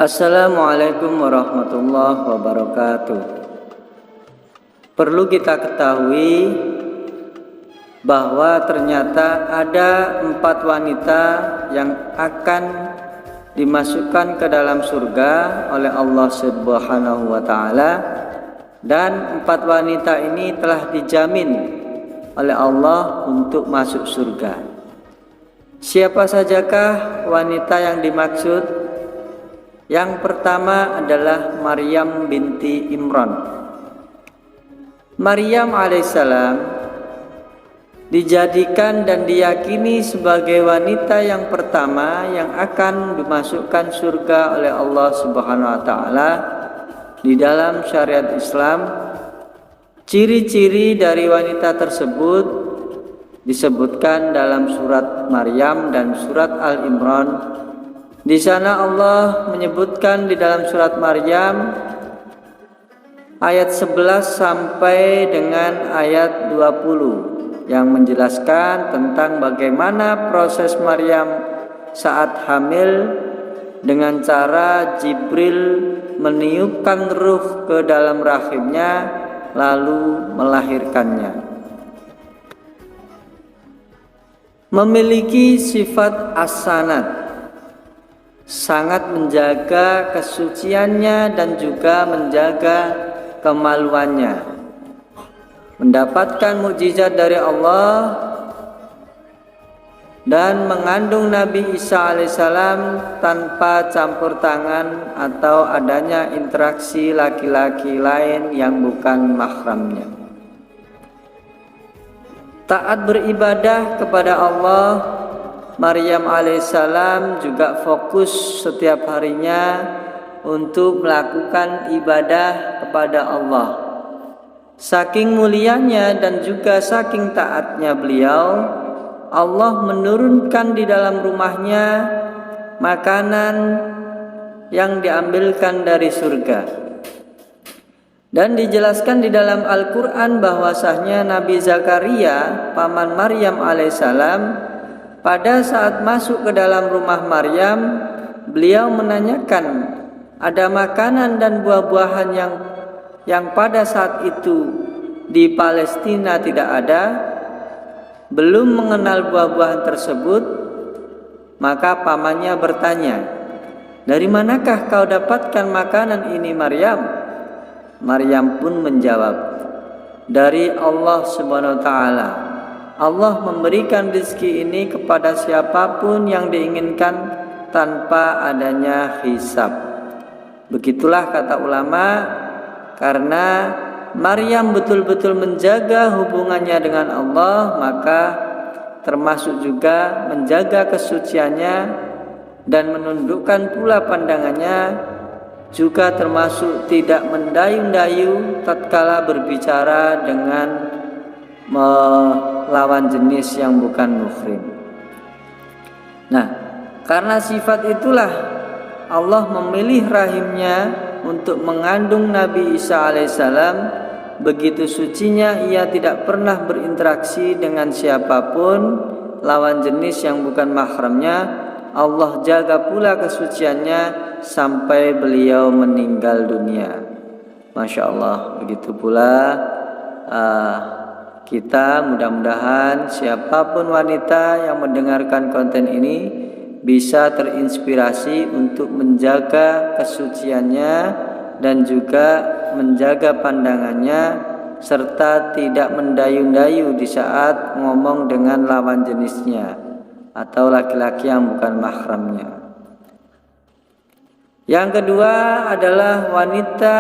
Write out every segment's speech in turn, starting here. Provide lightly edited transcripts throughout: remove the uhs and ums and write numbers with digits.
Assalamualaikum warahmatullahi wabarakatuh. Perlu kita ketahui bahwa ternyata ada 4 wanita yang akan dimasukkan ke dalam surga oleh Allah Subhanahu wa taala, dan 4 wanita ini telah dijamin oleh Allah untuk masuk surga. Siapa sajakah wanita yang dimaksud? Yang pertama adalah Maryam binti Imran. Maryam alaihissalam dijadikan dan diyakini sebagai wanita yang pertama yang akan dimasukkan surga oleh Allah Subhanahu wa taala di dalam syariat Islam. Ciri-ciri dari wanita tersebut disebutkan dalam surat Maryam dan surat Al-Imran. Di sana Allah menyebutkan di dalam surat Maryam ayat 11 sampai dengan ayat 20 yang menjelaskan tentang bagaimana proses Maryam saat hamil dengan cara Jibril meniupkan ruh ke dalam rahimnya lalu melahirkannya. Memiliki sifat as-sanad, sangat menjaga kesuciannya dan juga menjaga kemaluannya, mendapatkan mukjizat dari Allah dan mengandung Nabi Isa alaihissalam tanpa campur tangan atau adanya interaksi laki-laki lain yang bukan mahramnya. Taat beribadah kepada Allah, Maryam alaihissalam juga fokus setiap harinya untuk melakukan ibadah kepada Allah. Saking mulianya dan juga saking taatnya beliau, Allah menurunkan di dalam rumahnya makanan yang diambilkan dari surga. Dan dijelaskan di dalam Al-Quran bahwasanya Nabi Zakaria, paman Maryam alaihissalam, pada saat masuk ke dalam rumah Maryam, beliau menanyakan, ada makanan dan buah-buahan yang pada saat itu di Palestina tidak ada, belum mengenal buah-buahan tersebut. Maka pamannya bertanya, dari manakah kau dapatkan makanan ini Maryam? Maryam pun menjawab, dari Allah Subhanahu wa taala. Allah memberikan rezeki ini kepada siapapun yang diinginkan tanpa adanya hisab. Begitulah kata ulama, karena Maryam betul-betul menjaga hubungannya dengan Allah, maka termasuk juga menjaga kesuciannya dan menundukkan pula pandangannya, juga termasuk tidak mendayu-dayu tatkala berbicara dengan melawan jenis yang bukan muhrim. Nah, karena sifat itulah Allah memilih rahimnya untuk mengandung Nabi Isa alaihissalam. Begitu sucinya ia tidak pernah berinteraksi dengan siapapun lawan jenis yang bukan mahramnya. Allah jaga pula kesuciannya sampai beliau meninggal dunia. Masya Allah. Begitu pula kita, mudah-mudahan siapapun wanita yang mendengarkan konten ini bisa terinspirasi untuk menjaga kesuciannya dan juga menjaga pandangannya, serta tidak mendayu-dayu di saat ngomong dengan lawan jenisnya atau laki-laki yang bukan mahramnya. Yang kedua adalah wanita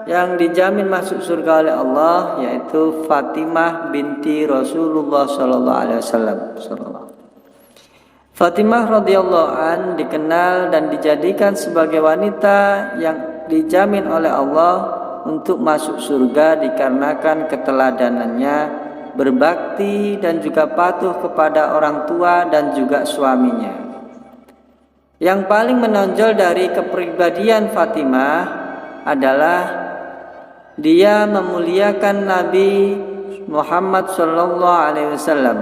yang dijamin masuk surga oleh Allah, yaitu Fatimah binti Rasulullah sallallahu alaihi wasallam. Fatimah radhiyallahu an dikenal dan dijadikan sebagai wanita yang dijamin oleh Allah untuk masuk surga dikarenakan keteladanannya berbakti dan juga patuh kepada orang tua dan juga suaminya. Yang paling menonjol dari kepribadian Fatimah adalah dia memuliakan Nabi Muhammad sallallahu alaihi wasallam.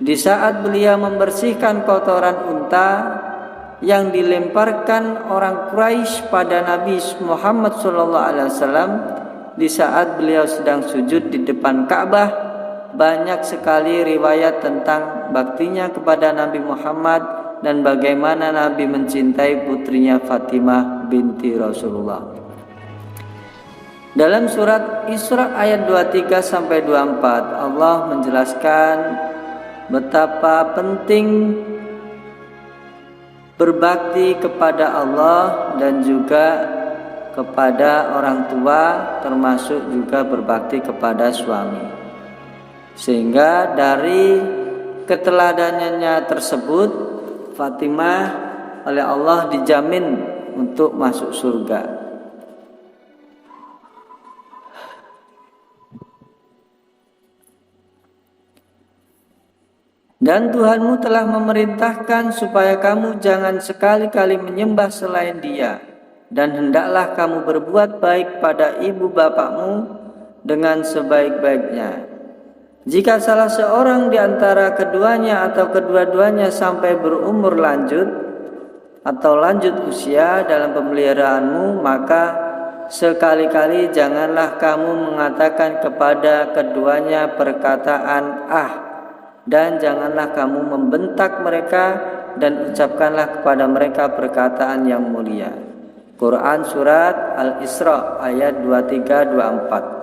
Di saat beliau membersihkan kotoran unta, yang dilemparkan orang Quraisy pada Nabi Muhammad SAW di saat beliau sedang sujud di depan Ka'bah. Banyak sekali riwayat tentang baktinya kepada Nabi Muhammad dan bagaimana Nabi mencintai putrinya Fatimah binti Rasulullah. Dalam surat Isra ayat 23 sampai 24 Allah menjelaskan betapa penting berbakti kepada Allah dan juga kepada orang tua, termasuk juga berbakti kepada suami. Sehingga dari keteladanannya tersebut, Fatimah oleh Allah dijamin untuk masuk surga. Dan Tuhanmu telah memerintahkan supaya kamu jangan sekali-kali menyembah selain Dia, dan hendaklah kamu berbuat baik pada ibu bapakmu dengan sebaik-baiknya. Jika salah seorang di antara keduanya atau kedua-duanya sampai berumur lanjut atau lanjut usia dalam pemeliharaanmu, maka sekali-kali janganlah kamu mengatakan kepada keduanya perkataan dan janganlah kamu membentak mereka dan ucapkanlah kepada mereka perkataan yang mulia. Quran surat Al-Isra ayat 23-24.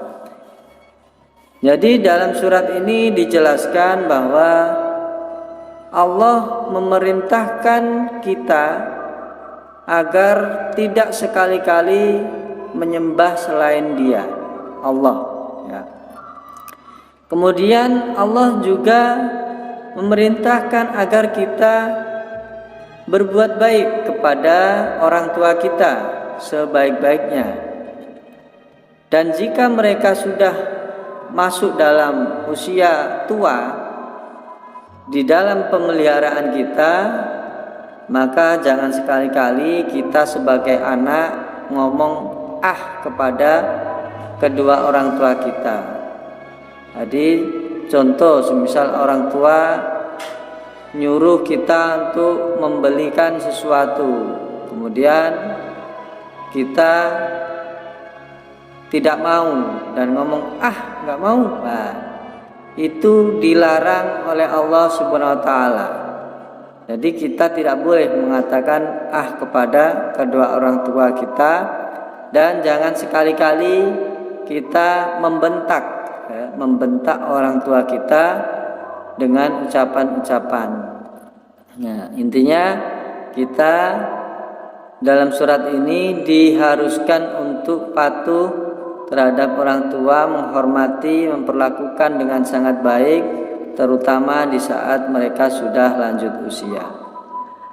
Jadi dalam surat ini dijelaskan bahwa Allah memerintahkan kita agar tidak sekali-kali menyembah selain Dia, Allah, ya. Kemudian Allah juga memerintahkan agar kita berbuat baik kepada orang tua kita sebaik-baiknya. Dan jika mereka sudah masuk dalam usia tua di dalam pemeliharaan kita, maka jangan sekali-kali kita sebagai anak ngomong kepada kedua orang tua kita. Jadi contoh, semisal orang tua nyuruh kita untuk membelikan sesuatu, kemudian kita tidak mau dan ngomong nggak mau, itu dilarang oleh Allah Subhanahu Wa Taala. Jadi kita tidak boleh mengatakan kepada kedua orang tua kita, dan jangan sekali-kali kita membentak orang tua kita dengan ucapan-ucapan. Nah, intinya kita dalam surat ini diharuskan untuk patuh terhadap orang tua, menghormati, memperlakukan dengan sangat baik, terutama di saat mereka sudah lanjut usia.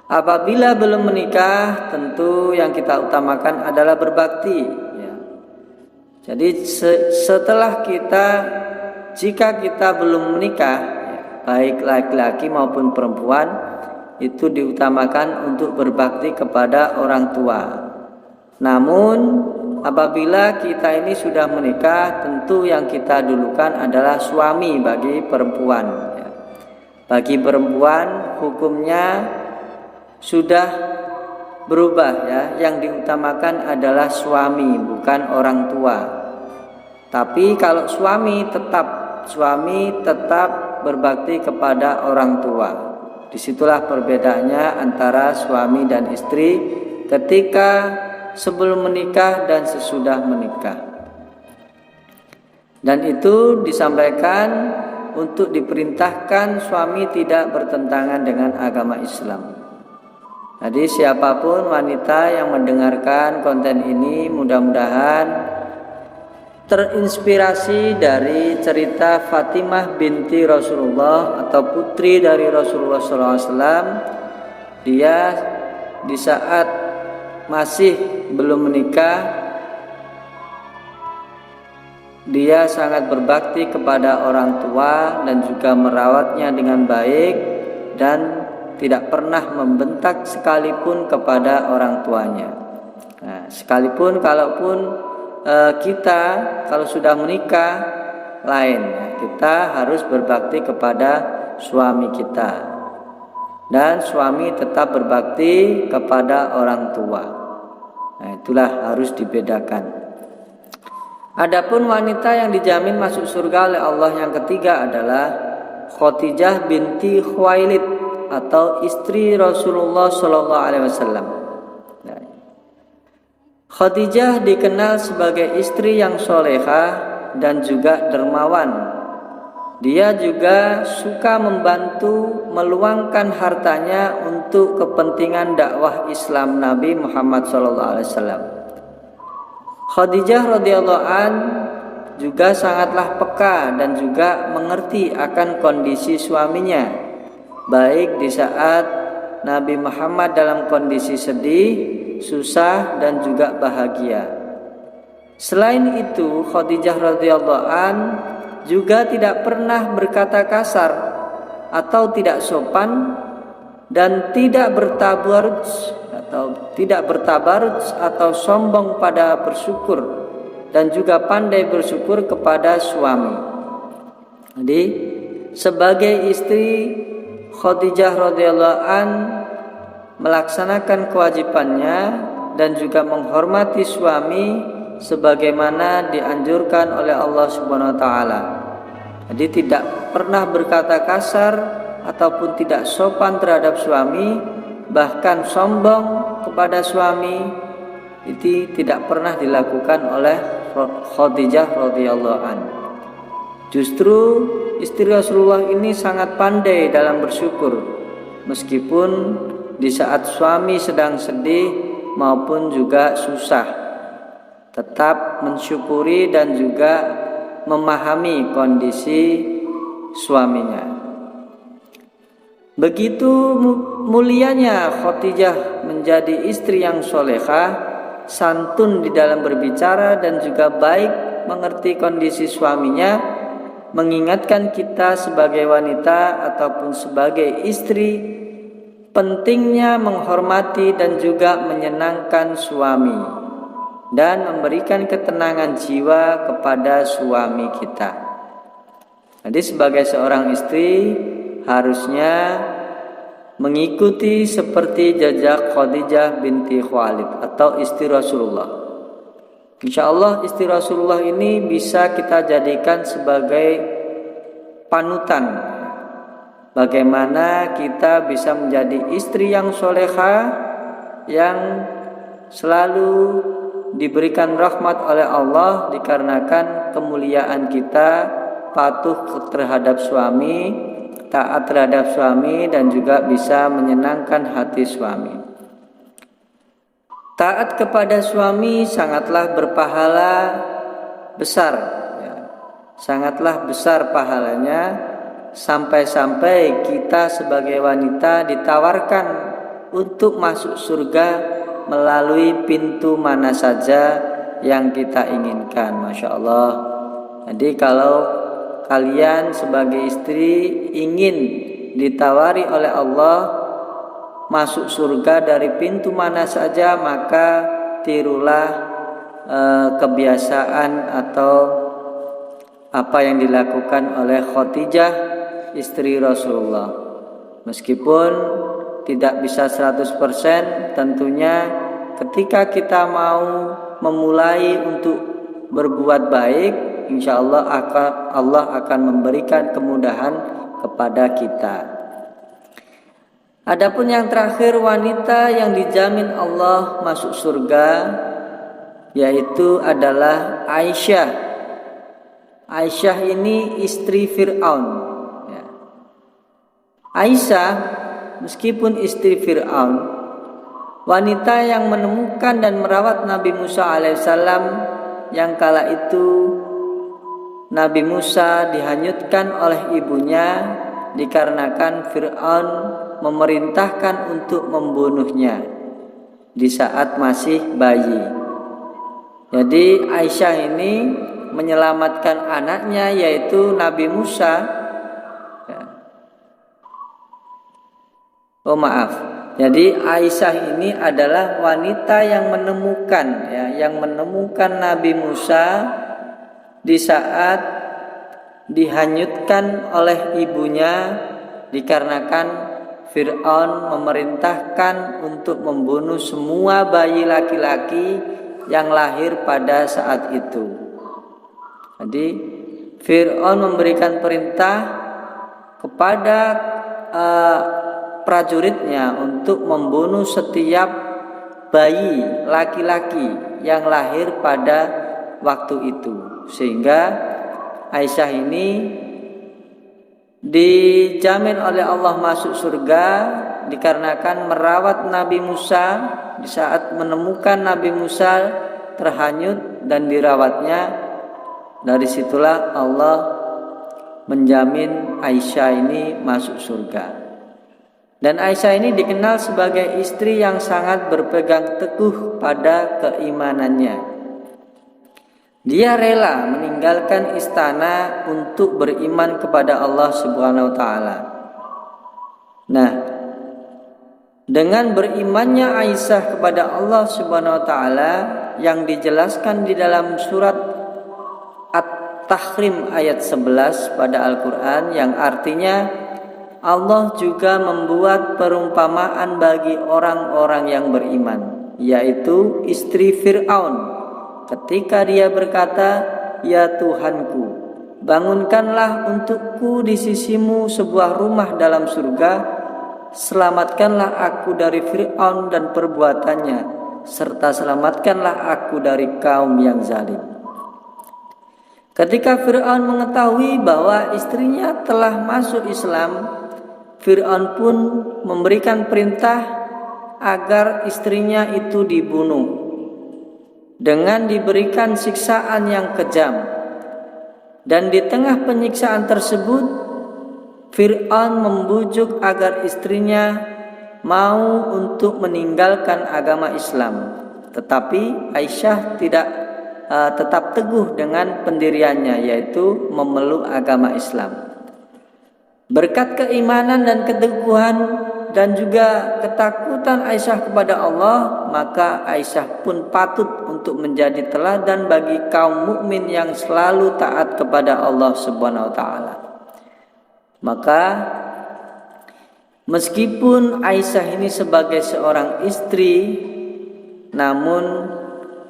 Apabila belum menikah, tentu yang kita utamakan adalah berbakti. Jadi jika kita belum menikah, baik laki-laki maupun perempuan, itu diutamakan untuk berbakti kepada orang tua. Namun apabila kita ini sudah menikah, tentu yang kita dulukan adalah suami bagi perempuan. Bagi perempuan hukumnya sudah berubah, yang diutamakan adalah suami, bukan orang tua. Tapi kalau suami tetap berbakti kepada orang tua. Disitulah perbedaannya antara suami dan istri ketika sebelum menikah dan sesudah menikah. Dan itu disampaikan untuk diperintahkan suami tidak bertentangan dengan agama Islam. Jadi siapapun wanita yang mendengarkan konten ini, mudah-mudahan terinspirasi dari cerita Fatimah binti Rasulullah atau putri dari Rasulullah SAW. Dia di saat masih belum menikah, dia sangat berbakti kepada orang tua dan juga merawatnya dengan baik dan tidak pernah membentak sekalipun kepada orang tuanya. Nah, sekalipun kalaupun kita kalau sudah menikah lain, kita harus berbakti kepada suami kita. dan suami tetap berbakti kepada orang tua. Nah, itulah harus dibedakan. Adapun wanita yang dijamin masuk surga oleh Allah yang ketiga adalah Khadijah binti Khuwailid atau istri Rasulullah Shallallahu Alaihi Wasallam. Khadijah dikenal sebagai istri yang solehah dan juga dermawan. Dia juga suka membantu meluangkan hartanya untuk kepentingan dakwah Islam Nabi Muhammad SAW. Khadijah radhiyallahu an juga sangatlah peka dan juga mengerti akan kondisi suaminya, baik di saat Nabi Muhammad dalam kondisi sedih, susah dan juga bahagia. Selain itu, Khadijah radhiyallahu an juga tidak pernah berkata kasar atau tidak sopan dan tidak bertabarruj atau sombong pada bersyukur dan juga pandai bersyukur kepada suami. Jadi sebagai istri Khadijah radhiyallahu an melaksanakan kewajibannya dan juga menghormati suami sebagaimana dianjurkan oleh Allah Subhanahu wa taala. Jadi tidak pernah berkata kasar ataupun tidak sopan terhadap suami, bahkan sombong kepada suami itu tidak pernah dilakukan oleh Khadijah radhiyallahu an. Justru istri Rasulullah ini sangat pandai dalam bersyukur, meskipun di saat suami sedang sedih maupun juga susah, tetap mensyukuri dan juga memahami kondisi suaminya. Begitu mulianya Khadijah menjadi istri yang solehah, santun di dalam berbicara dan juga baik mengerti kondisi suaminya, mengingatkan kita sebagai wanita ataupun sebagai istri pentingnya menghormati dan juga menyenangkan suami dan memberikan ketenangan jiwa kepada suami kita. Jadi sebagai seorang istri harusnya mengikuti seperti jejak Khadijah binti Khuwailid atau istri Rasulullah. Insya Allah istri Rasulullah ini bisa kita jadikan sebagai panutan. Bagaimana kita bisa menjadi istri yang solehah, yang selalu diberikan rahmat oleh Allah dikarenakan kemuliaan kita, patuh terhadap suami, taat terhadap suami dan juga bisa menyenangkan hati suami. Taat kepada suami sangatlah berpahala besar, ya. Sangatlah besar pahalanya, sampai-sampai kita sebagai wanita ditawarkan untuk masuk surga melalui pintu mana saja yang kita inginkan. Masya Allah. Jadi kalau kalian sebagai istri ingin ditawari oleh Allah masuk surga dari pintu mana saja, maka tirulah kebiasaan atau apa yang dilakukan oleh Khadijah istri Rasulullah. Meskipun tidak bisa 100%, tentunya ketika kita mau memulai untuk berbuat baik, insya Allah akan memberikan kemudahan kepada kita. Adapun yang terakhir, wanita yang dijamin Allah masuk surga yaitu adalah Aisyah. Aisyah ini istri Fir'aun. Aisyah meskipun istri Fir'aun, wanita yang menemukan dan merawat Nabi Musa alaihissalam yang kala itu Nabi Musa dihanyutkan oleh ibunya dikarenakan Fir'aun memerintahkan untuk membunuhnya di saat masih bayi. Jadi Aisyah ini menyelamatkan anaknya yaitu Nabi Musa. Jadi Aisyah ini adalah wanita yang menemukan, yang menemukan Nabi Musa di saat dihanyutkan oleh ibunya dikarenakan Fir'aun memerintahkan untuk membunuh semua bayi laki-laki yang lahir pada saat itu. Jadi Fir'aun memberikan perintah kepada prajuritnya untuk membunuh setiap bayi laki-laki yang lahir pada waktu itu, sehingga Aisyah ini dijamin oleh Allah masuk surga dikarenakan merawat Nabi Musa. Di saat menemukan Nabi Musa terhanyut dan dirawatnya, dari situlah Allah menjamin Aisyah ini masuk surga. Dan Aisyah ini dikenal sebagai istri yang sangat berpegang teguh pada keimanannya. Dia rela meninggalkan istana untuk beriman kepada Allah Subhanahu wa taala. Nah, dengan berimannya Aisyah kepada Allah Subhanahu wa taala yang dijelaskan di dalam surat At-Tahrim ayat 11 pada Al-Qur'an, yang artinya Allah juga membuat perumpamaan bagi orang-orang yang beriman, yaitu istri Fir'aun. Ketika dia berkata, "Ya Tuhanku, bangunkanlah untukku di sisimu sebuah rumah dalam surga, selamatkanlah aku dari Fir'aun dan perbuatannya, serta selamatkanlah aku dari kaum yang zalim." Ketika Fir'aun mengetahui bahwa istrinya telah masuk Islam, Fir'aun pun memberikan perintah agar istrinya itu dibunuh dengan diberikan siksaan yang kejam. Dan di tengah penyiksaan tersebut, Fir'aun membujuk agar istrinya mau untuk meninggalkan agama Islam. Tetapi Aisyah tetap teguh dengan pendiriannya, yaitu memeluk agama Islam. Berkat keimanan dan keteguhan dan juga ketakutan Aisyah kepada Allah, maka Aisyah pun patut untuk menjadi teladan bagi kaum mukmin yang selalu taat kepada Allah Subhanahu wa taala. Maka meskipun Aisyah ini sebagai seorang istri, namun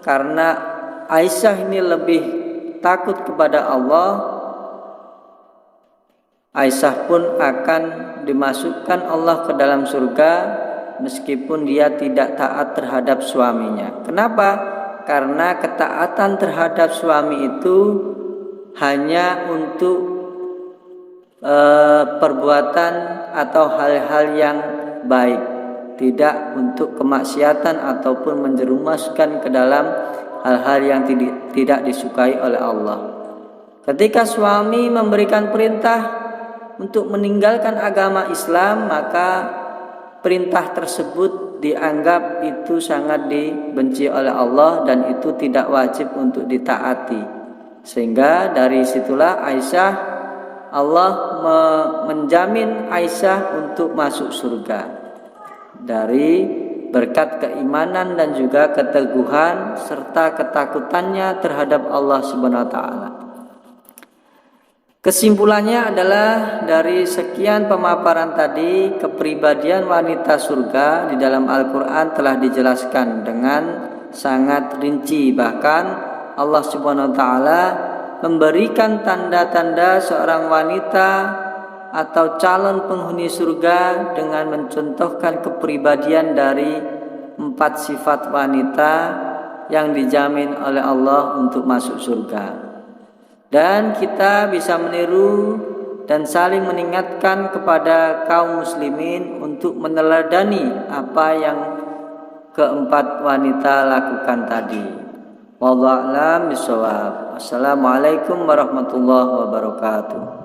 karena Aisyah ini lebih takut kepada Allah, Aisyah pun akan dimasukkan Allah ke dalam surga meskipun dia tidak taat terhadap suaminya. Kenapa? Karena ketaatan terhadap suami itu hanya untuk perbuatan atau hal-hal yang baik, tidak untuk kemaksiatan ataupun menjerumuskan ke dalam hal-hal yang tidak disukai oleh Allah. Ketika suami memberikan perintah untuk meninggalkan agama Islam, maka perintah tersebut dianggap itu sangat dibenci oleh Allah dan itu tidak wajib untuk ditaati. Sehingga dari situlah Allah menjamin Aisyah untuk masuk surga dari berkat keimanan dan juga keteguhan serta ketakutannya terhadap Allah Subhanahu wa taala. Kesimpulannya adalah dari sekian pemaparan tadi, kepribadian wanita surga di dalam Al-Quran telah dijelaskan dengan sangat rinci. Bahkan Allah Subhanahu wa taala memberikan tanda-tanda seorang wanita atau calon penghuni surga dengan mencontohkan kepribadian dari 4 sifat wanita yang dijamin oleh Allah untuk masuk surga. Dan kita bisa meniru dan saling mengingatkan kepada kaum muslimin untuk meneladani apa yang keempat wanita lakukan tadi. Wallahu a'lam bishawab. Assalamualaikum warahmatullahi wabarakatuh.